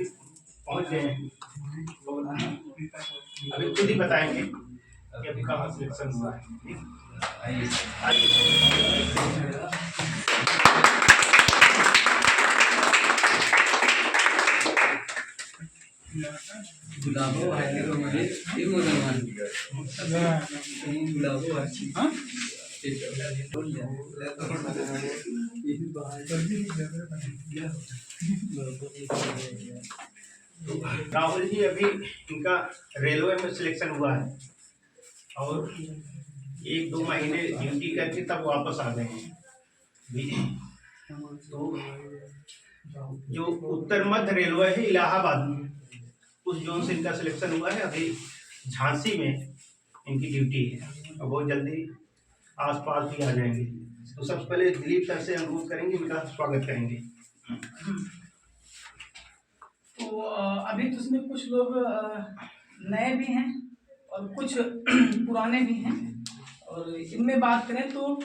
पहुंच गए हैं। अभी खुद ही बताएंगे कि अभी कहाँ सिलेक्शन हुआ है। गुलाबो है तो मुझे ये मुसलमान गुलाबो हाँ राहुल जी अभी इनका रेलवे में सिलेक्शन हुआ है और 1-2 महीने ड्यूटी करके तब वापस आ गए हैं। तो जो उत्तर मध्य रेलवे है इलाहाबाद में, उस जोन से इनका सिलेक्शन हुआ है। अभी झांसी में इनकी ड्यूटी है और बहुत जल्दी आसपास भी आ जाएंगे। तो सबसे पहले दिलीप सर से अनुरोध करेंगे, इनका स्वागत करेंगे। तो अभी तो उसमें कुछ लोग नए भी हैं और कुछ पुराने भी हैं। और इनमें बात करें तो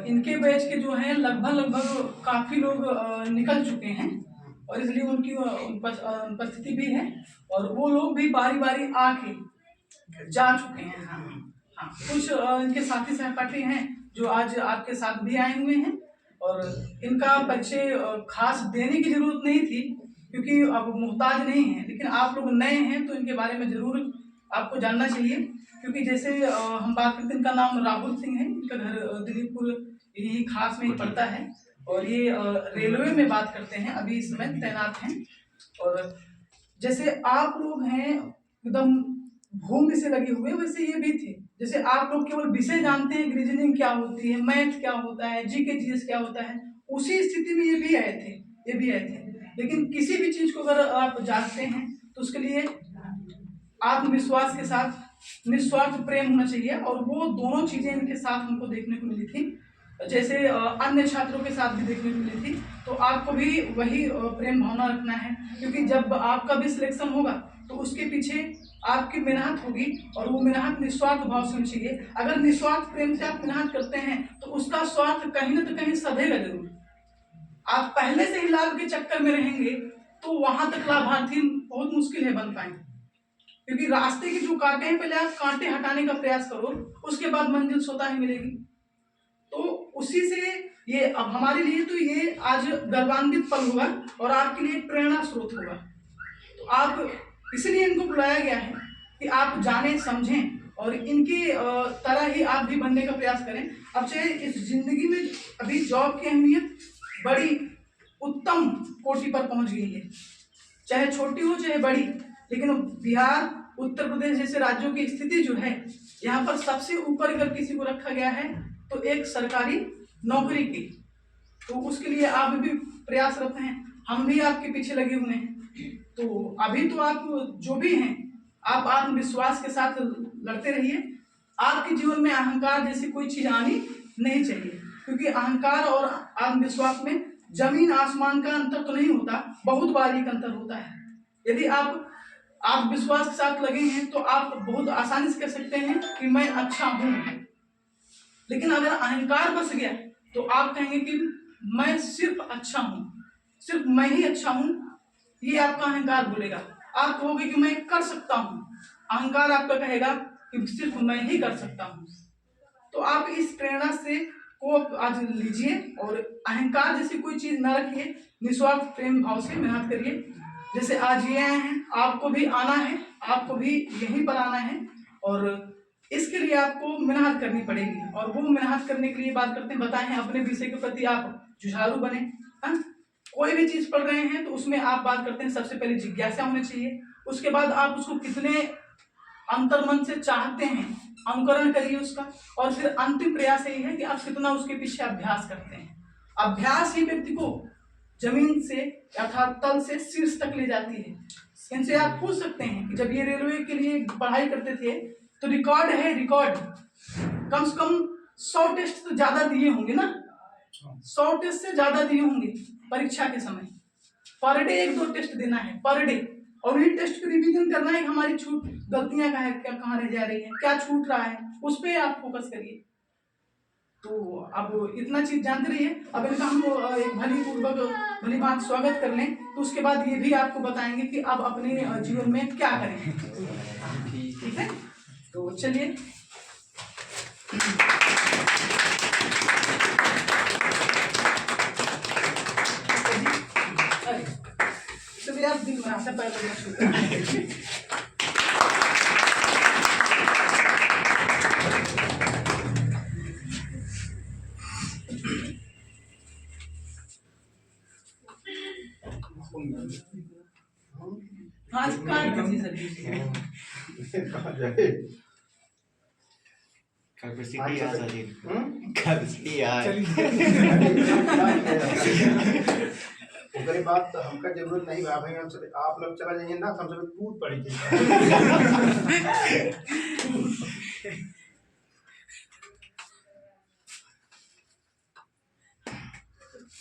इनके बैच के जो हैं लगभग काफ़ी लोग निकल चुके हैं और इसलिए उनकी उपस्थिति भी है और वो लोग भी बारी बारी आके जा चुके हैं। हाँ, कुछ इनके साथी सहपाठी हैं जो आज आपके साथ भी आए हुए हैं और इनका परिचय खास देने की जरूरत नहीं थी क्योंकि अब मुहताज नहीं है, लेकिन आप लोग नए हैं तो इनके बारे में जरूर आपको जानना चाहिए। क्योंकि जैसे हम बात करते हैं, इनका नाम राहुल सिंह है, इनका घर दिलीपपुर यही खास में ही पड़ता है और ये रेलवे में बात करते हैं, अभी इस समय तैनात हैं। और जैसे आप लोग हैं एकदम भूमि से लगे हुए, वैसे ये भी थे। जैसे आप लोग केवल विषय जानते हैं, रीजनिंग क्या होती है, मैथ क्या होता है, जीके जीएस क्या होता है, उसी स्थिति में ये भी आए थे। लेकिन किसी भी चीज को अगर आप जानते हैं तो उसके लिए आत्मविश्वास के साथ निस्वार्थ प्रेम होना चाहिए और वो दोनों चीजें इनके साथ हमको देखने को मिली थी। जैसे अन्य छात्रों के साथ भी देखने को मिली थी, तो आपको भी वही प्रेम भावना रखना है क्योंकि जब आपका भी सिलेक्शन होगा तो उसके पीछे आपकी मेहनत होगी और वो मेहनत निस्वार्थ भाव से होनी चाहिए। अगर निस्वार्थ प्रेम से आप मेहनत करते हैं तो उसका स्वार्थ कहीं न कहीं सधेगा जरूर। आप पहले से ही लाभ के चक्कर में रहेंगे तो वहां तक लाभार्थी बहुत मुश्किल है बन पाएंगे, क्योंकि रास्ते के जो कांटे हैं पहले आप कांटे हटाने का प्रयास करो, उसके बाद मंजिल स्वतः ही मिलेगी। तो उसी से ये अब हमारे लिए तो ये आज गर्वान्वित पल होगा और आपके लिए प्रेरणा स्रोत होगा। तो आप इसलिए इनको बुलाया गया है कि आप जाने समझें और इनकी तरह ही आप भी बनने का प्रयास करें। अब चाहे इस जिंदगी में अभी जॉब की अहमियत बड़ी उत्तम कोटि पर पहुंच गई है, चाहे छोटी हो चाहे बड़ी, लेकिन बिहार उत्तर प्रदेश जैसे राज्यों की स्थिति जो है, यहाँ पर सबसे ऊपर अगर किसी को रखा गया है तो एक सरकारी नौकरी की, तो उसके लिए आप भी प्रयासरत हैं, हम भी आपके पीछे लगे हुए हैं। तो अभी तो आप जो भी हैं आप आत्मविश्वास के साथ लड़ते रहिए। आपके जीवन में अहंकार जैसी कोई चीज आनी नहीं चाहिए, क्योंकि अहंकार और आत्मविश्वास में जमीन आसमान का अंतर तो नहीं होता, बहुत बारीक अंतर होता है। यदि आप आत्मविश्वास के साथ लगे हैं तो आप बहुत आसानी से कह सकते हैं कि मैं अच्छा हूं, लेकिन अगर अहंकार बस गया तो आप कहेंगे कि मैं सिर्फ अच्छा हूं, सिर्फ मैं ही अच्छा हूं, ये आपका अहंकार बोलेगा। आप कहोगे कि मैं कर सकता हूं, अहंकार आपका कहेगा कि सिर्फ मैं ही कर सकता हूं। तो आप इस प्रेरणा से को आज लीजिए और अहंकार जैसी कोई चीज न रखिए, निस्वार्थ प्रेम भाव से मेहनत करिए। जैसे आज ये आए हैं, आपको भी आना है, आपको भी यहीं पर आना है और इसके लिए आपको मेहनत करनी पड़ेगी। और वो मेहनत करने के लिए बात करते हैं, बताएं अपने विषय के प्रति आप जुझारू बने। हाँ, कोई भी चीज पढ़ रहे हैं तो उसमें आप बात करते हैं सबसे पहले जिज्ञासा होनी चाहिए, उसके बाद आप उसको कितने अंतर्मन से चाहते हैं अनुकरण करिए उसका, और फिर अंतिम प्रयास यही है कि आप कितना उसके पीछे अभ्यास करते हैं। अभ्यास ही व्यक्ति को जमीन से अर्थात तल से शीर्ष तक ले जाती है। इनसे आप पूछ सकते हैं कि जब ये रेलवे के लिए पढ़ाई करते थे तो रिकॉर्ड है, रिकॉर्ड कम से कम 100 टेस्ट तो ज्यादा दिए होंगे ना, 100 टेस्ट से ज्यादा दिए होंगे परीक्षा के समय। पर डे 1-2 टेस्ट देना है पर डे, और उन्हीं टेस्ट को रिवीजन करना है। हमारी छूट गलतियां क्या है, क्या कहाँ रह जा रही है, क्या छूट रहा है, उस पर आप फोकस करिए। तो अब इतना चीज जानते रहिए। अब इनका हम एक भली बात स्वागत कर लें, तो उसके बाद ये भी आपको बताएंगे कि अब अपने जीवन में क्या करें। ठीक है, तो चलिए। चलिए आप दिन में आता पहले हाँ कार्ड कहाँ जाए? कैपेसिटी आ जाती है। कैपेसिटी आ ओकरे बाद तो हमका जरूरत नहीं बा भाई, हमसे आप लोग चला जाइए ना, तो हम सब टूट पड़ी थी।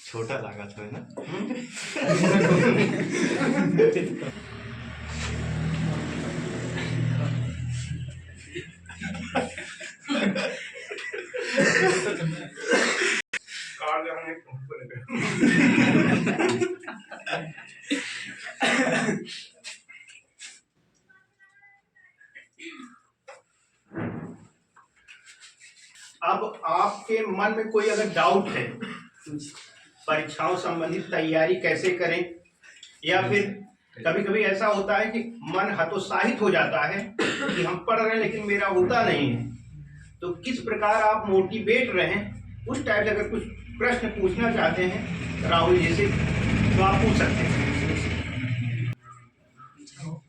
छोटा लगा था ना। अब आपके मन में कोई अगर डाउट है परीक्षाओं संबंधित तैयारी कैसे करें, या फिर कभी कभी ऐसा होता है कि मन हतोत्साहित हो जाता है कि हम पढ़ रहे हैं लेकिन मेरा होता नहीं है, तो किस प्रकार आप मोटिवेट रहें, उस टाइप से अगर कुछ प्रश्न पूछना चाहते हैं राहुल जी से तो आप पूछ सकते हैं।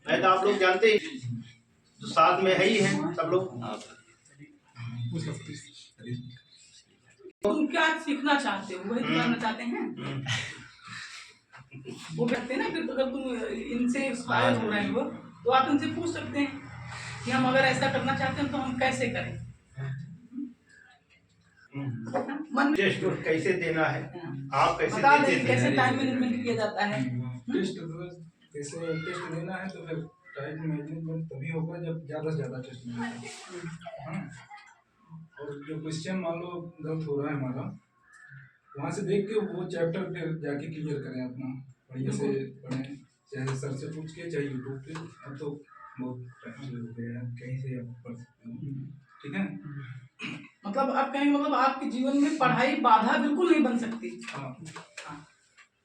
नहीं तो आप लोग जानते ही तो साथ में है ही है सब लोग। तुम क्या सीखना चाहते हो, वही जानना चाहते हैं। वो कहते हैं ना, फिर अगर तुम इनसे इंस्पायर हो रहे हो तो आप इनसे पूछ सकते हैं कि हम अगर ऐसा करना चाहते हैं तो हम कैसे करें। मन टेस्ट कैसे देना है, आप कैसे बता देते दें कैसे टाइम मैनेजमेंट किया जाता है। टेस्ट कैसे टेस्ट देना है, तो फिर टाइम मैनेजमेंट तभी होगा जब ज़्यादा से ज़्यादा टेस्ट मिलेगा। हाँ, और जो क्वेश्चन मान लो गलत हो रहा है हमारा, वहाँ से देख के वो चैप्टर फिर जाके क्लियर करें अपना, बढ़िया से पढ़ें, चाहे सर से पूछ के चाहे यूट्यूब पे। अब तो बहुत टाइम हो गया है, कहीं से आप पढ़ सकते हो। ठीक है, मतलब आप कहेंगे मतलब आपके जीवन में पढ़ाई बाधा बिल्कुल नहीं बन सकती। हाँ,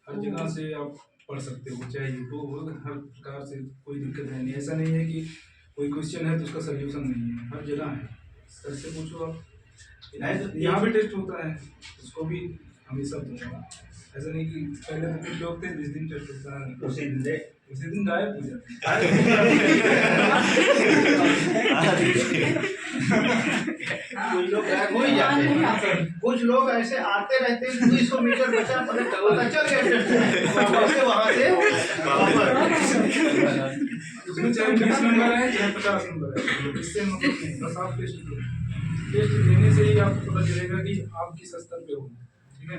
हर जगह से आप पढ़ सकते हो, चाहे यूट्यूब हो, हर प्रकार से कोई दिक्कत नहीं। ऐसा नहीं है कि कोई क्वेश्चन है तो उसका सोल्यूशन नहीं है, हर जगह है, सर से पूछो आप। यहाँ भी टेस्ट होता है, उसको भी हमेशा दूंगा। ऐसा नहीं कि पहले तो कुछ लोग थे जिस दिन टेस्ट होता है उसी दिन गायब हो जाते कुछ लोग गायब हो ही जाते हैं, कुछ लोग ऐसे आते रहते हैं, 200 मीटर बचा पता चल गया वहाँ से उसमें चाहे 20 नंबर है चाहे 50 नंबर है, इससे मतलब नहीं। बस आप टेस्ट देने से ही आपको पता चलेगा कि आप किस स्तर पे हो। ठीक है,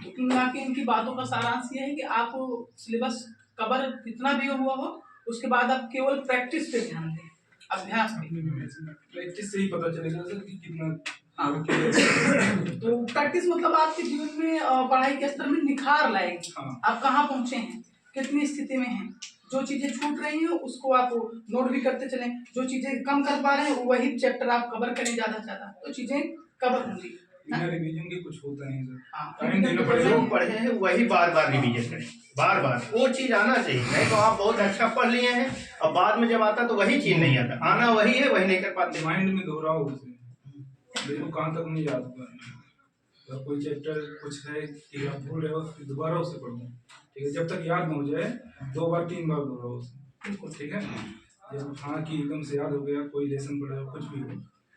तो इनकी बातों का सारांश ये है कि आप सिलेबस कवर कितना भी हुआ हो, उसके बाद आप केवल प्रैक्टिस पे ध्यान दें, अभ्यास पे। प्रैक्टिस से ही पता चलेगा सर कि कितना। तो प्रैक्टिस मतलब आपके जीवन में पढ़ाई के स्तर में निखार लाएगी। हाँ। आप कहाँ पहुँचे हैं, कितनी स्थिति में हैं, जो चीजें छूट रही हैं उसको आप नोट भी करते चलें, जो चीजें कम कर पा रहे हैं वही चैप्टर आप कवर करें ज्यादा से ज्यादा, तो चीजें कवर होंगी। बिना रिवीजन के कुछ होता नहीं सर। हाँ, टाइम देना पड़ेगा। जो पढ़े हैं वही बार बार रिवीजन करें, बार बार वो चीज आना चाहिए। नहीं तो आप बहुत अच्छा पढ़ लिए हैं और बाद में जब आता तो वही चीज नहीं आता, आना वही है, वही नहीं कर पाते। माइंड में दोहराओ उसे, देखो कहाँ तक नहीं याद हुआ। अगर कोई चैप्टर कुछ है कि आप भूल रहे हो तो दोबारा उसे पढ़ो। ठीक है, जब तक याद न हो जाए 2 बार 3 बार दोहराओ उसे। ठीक है, जब हाँ कि एकदम से याद हो गया, कोई लेसन पढ़ा हो कुछ भी हो,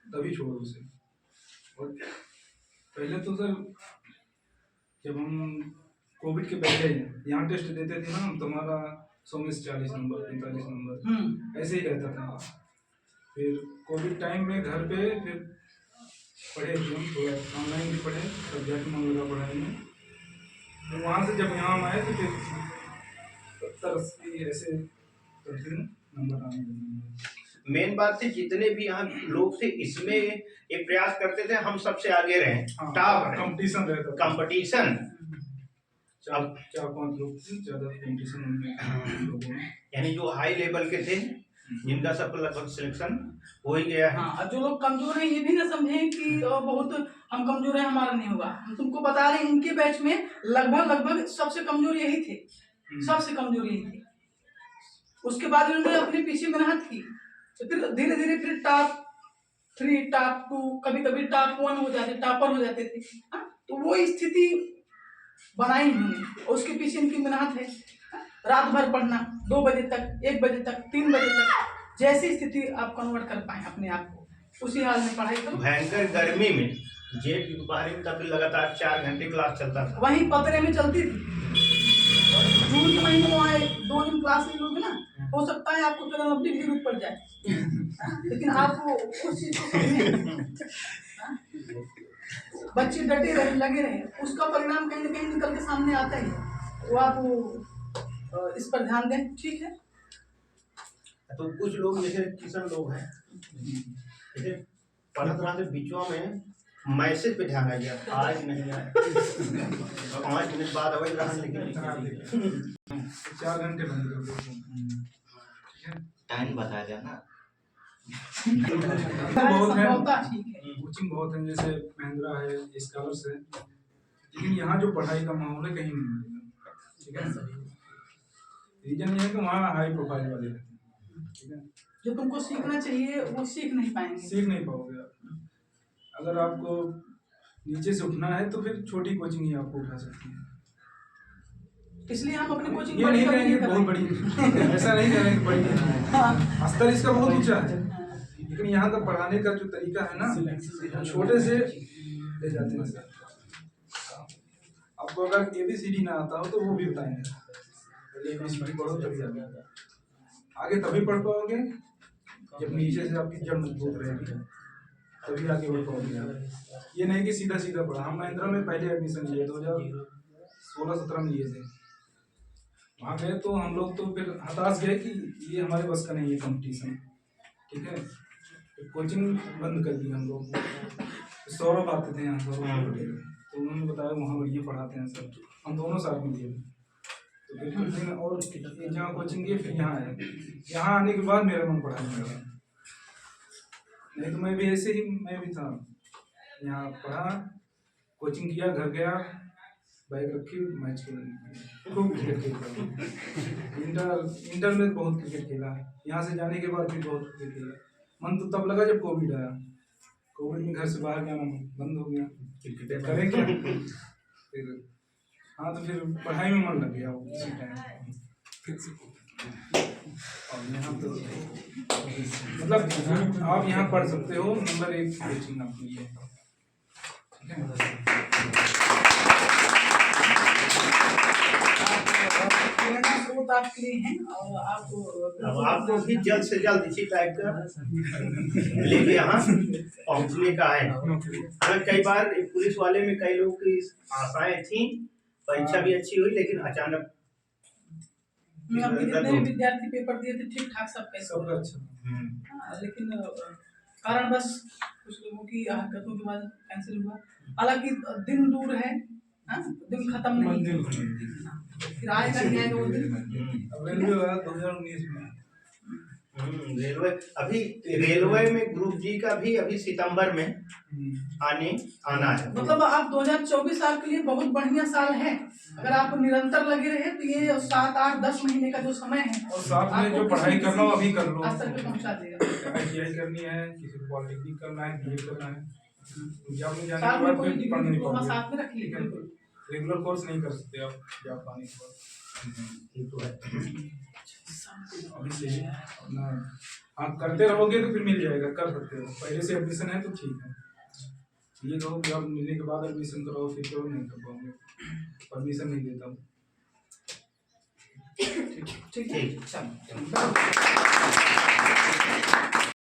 तभी छोड़ो उसे। और पहले तो सर जब हम कोविड के पहले यहाँ टेस्ट देते थे ना, तो हमारा 100 में से 40 नंबर 45 नंबर ऐसे ही रहता था। फिर कोविड टाइम में घर पे फिर पढ़े थे हम, थोड़ा ऑनलाइन भी पढ़े, सब्जेक्ट मन लगा पढ़ाई में। तो वहाँ से जब यहाँ हम आए तो फिर 70-80 ऐसे नंबर आने लगे। मेन बात थी जितने भी यहाँ लोग थे इसमें ये प्रयास करते थे हम सबसे आगे रहे, टॉप रहे, कंपटीशन रहता था। कंपटीशन। चार पांच लोग थे, ज्यादा कंपटीशन उनमें लोगों में। यानी जो हाई लेवल के थे जिनका सब लगभग सिलेक्शन हो ही गया है। हाँ, और जो लोग कमजोर हैं ये भी ना समझें कि बहुत हम कमजोर हैं हमारा नहीं होगा। हम तुमको बता रहे हैं इनके बैच में लगभग सबसे कमजोर यही थे, सबसे कमजोर यही थे। उसके बाद इन्होंने अपने पीछे मेहनत की, तो फिर धीरे धीरे फिर टॉप 3 टॉप 2 कभी कभी टॉप 1 हो जाते, टॉपर हो जाते थे। हाँ, तो वो स्थिति बनाई इन्होंने, उसके पीछे इनकी मेहनत है। रात भर पढ़ना, 2 बजे तक, 1 बजे तक, 3 बजे तक, जैसी स्थिति आप कन्वर्ट कर पाए अपने आप को उसी हाल में पढ़ाई करो। भयंकर गर्मी में जेठ की दोपहर में तब लगातार 4 घंटे क्लास चलता था। वहीं पतरे में चलती थी। जून के महीने में वहाँ 2 दिन क्लास नहीं लोगे ना, हो सकता है आपको 90 की जरूरत पड़ जाए, लेकिन आपको उस चीज को समझें। बच्चे डटे रहे, लगे रहे, उसका परिणाम कहीं ना कहीं निकल के सामने आता ही है। वो आप इस पर ध्यान दें, ठीक है। तो कुछ लोग जैसे किसान लोग हैं, जैसे पढ़त रहा थे बीचों में मैसेज पे ध्यान आ गया, आज नहीं आया 5 मिनट बाद अवैध रहा, लेकिन 4 घंटे बंद कर दो, ठीक है। टाइम बता दिया ना। बहुत है, संभवतः ठीक है। कोचिंग बहुत है, जैसे महिंद्रा है, स्कॉलर्स है, लेकिन यहाँ जो पढ़ाई का माहौल है कहीं नहीं मिलेगा, ठीक है। रीजन ये है कि वहाँ हाई प्रोफाइल वाले रहते हैं, ठीक है। जो तुमको सीखना चाहिए वो सीख नहीं पाएंगे। सीख नहीं पाओगे आप। अगर आपको नीचे से उठना है तो फिर छोटी कोचिंग ही आपको उठा सकती है। इसलिए हम अपनी कोचिंग ये नहीं कहेंगे बहुत बड़ी, ऐसा नहीं कहेंगे बड़ी, स्तर इसका बहुत ऊंचा है, लेकिन यहाँ का पढ़ाने का जो तरीका है ना, छोटे से ले जाते हैं सर। आपको अगर ABCD ना आता हो तो वो भी बताएंगे, पहले ABCD पढ़ो तभी आगे तभी पढ़ पाओगे जब नीचे से आपकी जड़ मजबूत रहेगी, तभी आगे बढ़ पाओगे। ये नहीं कि सीधा सीधा पढ़ा। हम महिंद्रा में पहले एडमिशन लिए 2016-17 में लिए थे। वहाँ गए तो हम लोग तो फिर हताश गए कि ये हमारे बस का नहीं है कंपटीशन, ठीक है। तो कोचिंग बंद कर दी हम लोग। सौरभ आते थे यहाँ, सौरभ पटेल, तो उन्होंने बताया वहाँ बढ़िया पढ़ाते हैं सर, हम दोनों साथ में लिए। तो फिर कुछ दिन और जहाँ कोचिंग की, फिर यहाँ आए। यहाँ आने के बाद मेरा मन पढ़ाई में लगा, नहीं तो मैं भी ऐसे ही मैं भी था। यहाँ पढ़ा, कोचिंग किया, घर गया, बैग रखी, मैच खेलने, खूब क्रिकेट खेलता। इंटर में बहुत क्रिकेट खेला, यहाँ से जाने के बाद भी बहुत क्रिकेट खेला। मन तो तब लगा जब कोविड आया। कोविड में घर से बाहर जाना बंद हो गया, क्रिकेट करें क्या। फिर हाँ, तो फिर पढ़ाई में मन लग गया उसी टाइम। और यहाँ तो मतलब आप यहाँ पढ़ सकते हो, नंबर 1 कोचिंग आपके लिए, ठीक है। प्रेरणा स्रोत आपके लिए हैं और अब आपको भी जल्द से जल्द इसी टाइप का लेके यहाँ पहुँचने का है। कई बार पुलिस वाले में कई लोग की आशाएं थी, परीक्षा भी अच्छी हुई, लेकिन अचानक जितने भी विद्यार्थी पेपर दिए थे ठीक ठाक सब कैसे सब अच्छा। लेकिन कारण बस कुछ लोगों की हरकतों के बाद कैंसिल हुआ। हालांकि दिन दूर है, दिन खत्म नहीं, फिर आएगा नहीं आएगा वो दिन। अब रेलवे वाला 2019 में रेलवे, अभी रेलवे में ग्रुप डी का भी अभी सितंबर में आना है। मतलब आप 2024 साल के लिए बहुत बढ़िया साल है। अगर आप निरंतर लगे रहे तो ये 7, 8, 10 महीने का जो समय है, और साथ में जो पढ़ाई करना हो अभी कर लो। स्तर पे पहुंचा देगा। ITI करनी है, किसी को पॉलिटेक्निक करना है, BA करना है, जॉब में जाने साल के में बाद कोई फिर डिग्री पढ़ नहीं डिप्लोमा पाओगे, साथ में रखिए, ठीक है। बिल्कुल। रेगुलर कोर्स नहीं कर सकते आप जॉब पाने के बाद, ये तो है। अभी से ही अपना आप करते रहोगे तो फिर मिल जाएगा, कर सकते हो। पहले से एडमिशन है तो ठीक है, ये कहो जॉब मिलने के बाद एडमिशन करो, फिर करो नहीं कर पाओगे, परमिशन नहीं देता हूँ। ठीक है, चलो।